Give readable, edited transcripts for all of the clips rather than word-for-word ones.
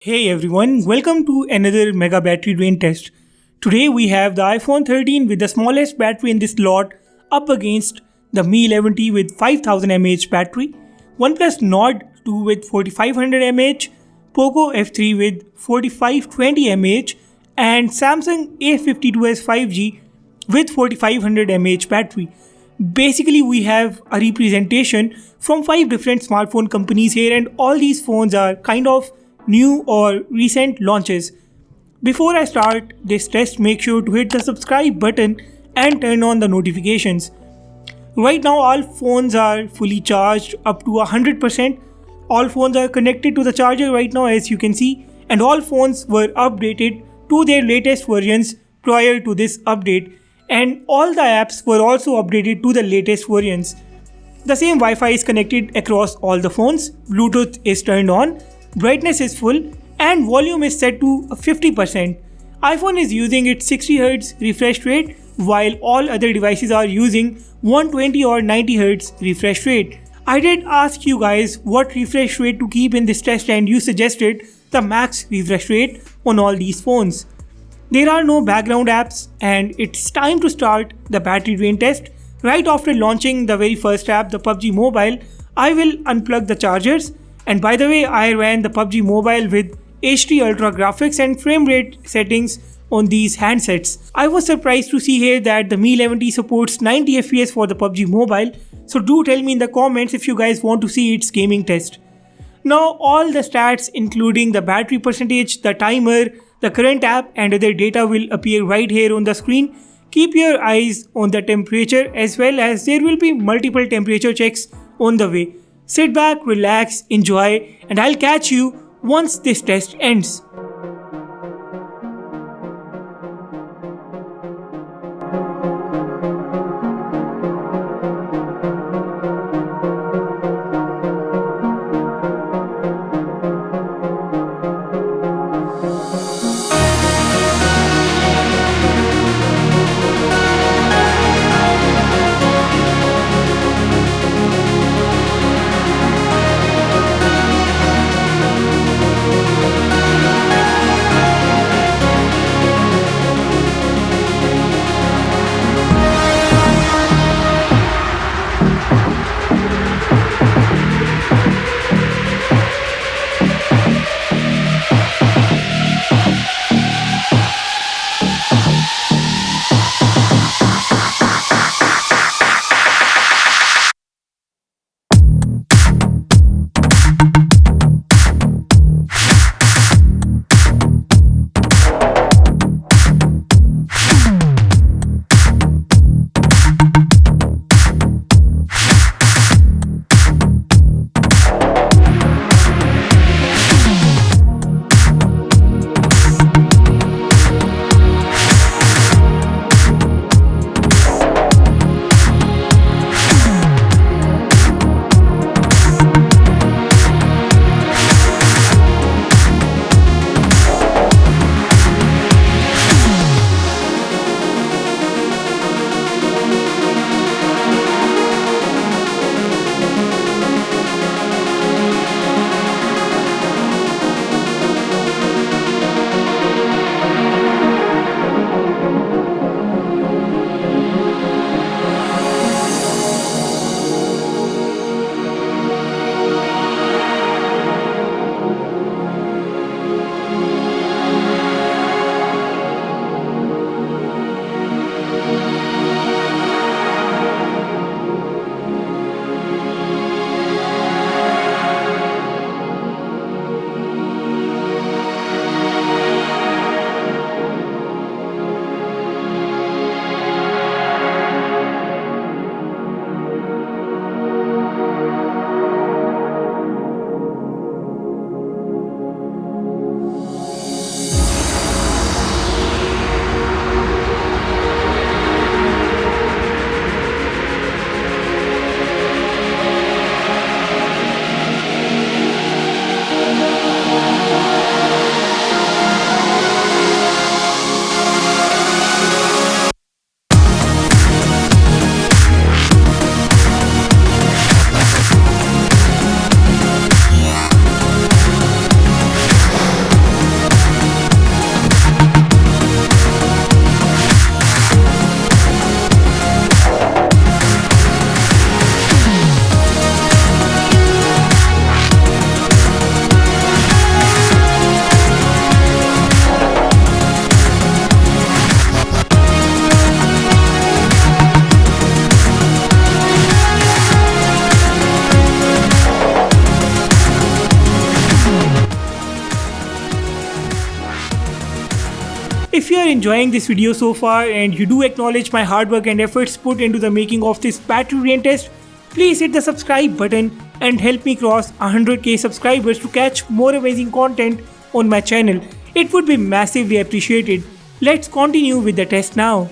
Hey everyone, welcome to another mega battery drain test. Today we have the iPhone 13 with the smallest battery in this lot up against the Mi 11T with 5000 mAh battery, OnePlus Nord 2 with 4500 mAh, Poco F3 with 4520 mAh, and Samsung A52s 5G with 4500 mAh battery. Basically, we have a representation from 5 different smartphone companies here, and all these phones are kind of new or recent launches. Before I start this test, make sure to hit the subscribe button and turn on the notifications. Right now, all phones are fully charged up to 100%. All phones are connected to the charger right now, as you can see, and all phones were updated to their latest versions prior to this update, and all the apps were also updated to the latest versions. The same Wi-Fi is connected across all the phones, Bluetooth is turned on, brightness is full, and volume is set to 50%. iPhone is using its 60Hz refresh rate, while all other devices are using 120 or 90Hz refresh rate. I did ask you guys what refresh rate to keep in this test, and you suggested the max refresh rate on all these phones. There are no background apps, and it's time to start the battery drain test. Right after launching the very first app, the PUBG Mobile, I will unplug the chargers. And by the way, I ran the PUBG Mobile with HD Ultra graphics and frame rate settings on these handsets. I was surprised to see here that the Mi 11T supports 90 FPS for the PUBG Mobile, so do tell me in the comments if you guys want to see its gaming test. Now all the stats including the battery percentage, the timer, the current app and other data will appear right here on the screen. Keep your eyes on the temperature, as well as there will be multiple temperature checks on the way. Sit back, relax, enjoy, and I'll catch you once this test ends. If you are enjoying this video so far and you do acknowledge my hard work and efforts put into the making of this battery drain test, please hit the subscribe button and help me cross 100k subscribers to catch more amazing content on my channel. It would be massively appreciated. Let's continue with the test now.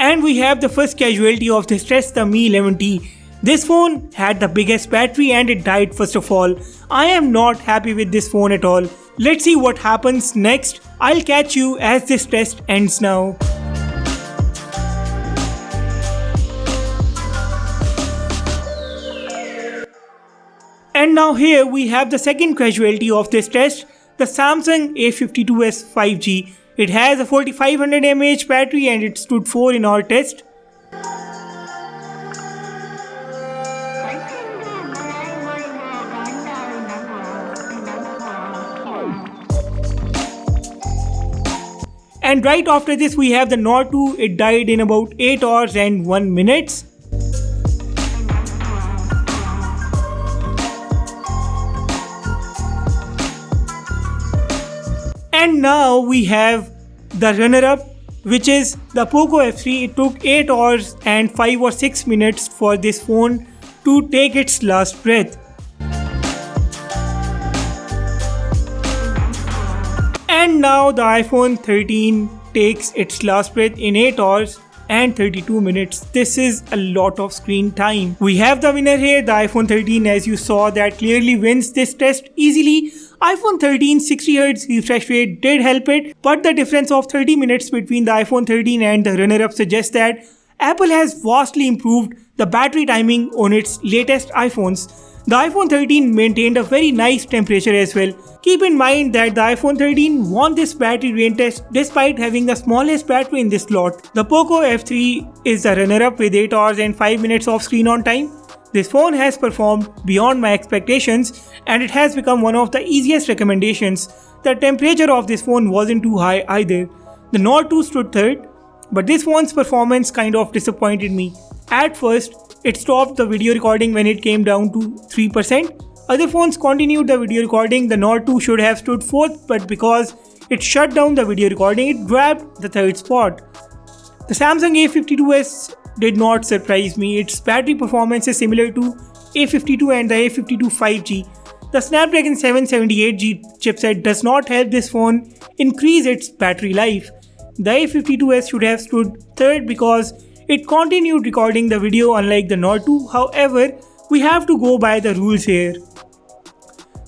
And we have the first casualty of this test, the Mi 11T. This phone had the biggest battery and it died first of all. I am not happy with this phone at all. Let's see what happens next. I'll catch you as this test ends now. And now here we have the second casualty of this test, the Samsung A52s 5G. It has a 4500 mAh battery and it stood 4 in our test. And right after this we have the Nord 2, it died in about 8 hours and 1 minute. And now we have the runner-up, which is the Poco F3. It took 8 hours and 5 or 6 minutes for this phone to take its last breath. And now the iPhone 13 takes its last breath in 8 hours and 32 minutes. This is a lot of screen time. We have the winner here, the iPhone 13, as you saw, that clearly wins this test easily. iPhone 13 60Hz refresh rate did help it, but the difference of 30 minutes between the iPhone 13 and the runner-up suggests that Apple has vastly improved the battery timing on its latest iPhones. The iPhone 13 maintained a very nice temperature as well. Keep in mind that the iPhone 13 won this battery drain test despite having the smallest battery in this slot. The Poco F3 is the runner-up with 8 hours and 5 minutes of screen on time. This phone has performed beyond my expectations and it has become one of the easiest recommendations. The temperature of this phone wasn't too high either. The Note 2 stood third, but this phone's performance kind of disappointed me. At first, it stopped the video recording when it came down to 3%. Other phones continued the video recording. The Note 2 should have stood 4th, but because it shut down the video recording, it grabbed the 3rd spot. The Samsung A52s did not surprise me. Its battery performance is similar to A52 and the A52 5G. The Snapdragon 778G chipset does not help this phone increase its battery life. The A52s should have stood 3rd because it continued recording the video unlike the Note 2. However, we have to go by the rules here.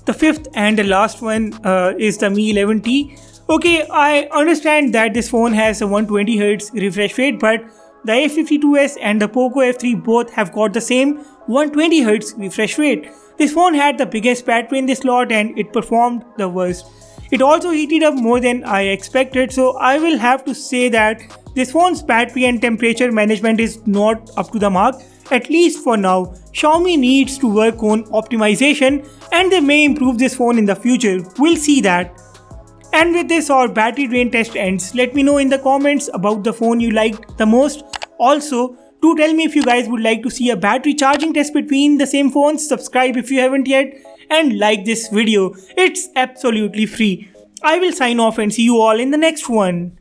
The 5th and the last one is the Mi 11T. Okay, I understand that this phone has a 120Hz refresh rate, but the A52s and the Poco F3 both have got the same 120Hz refresh rate. This phone had the biggest battery in this slot and it performed the worst. It also heated up more than I expected, so I will have to say that this phone's battery and temperature management is not up to the mark, at least for now. Xiaomi needs to work on optimization and they may improve this phone in the future. We'll see that. And with this, our battery drain test ends. Let me know in the comments about the phone you liked the most. Also, do tell me if you guys would like to see a battery charging test between the same phones. Subscribe if you haven't yet and like this video. It's absolutely free. I will sign off and see you all in the next one.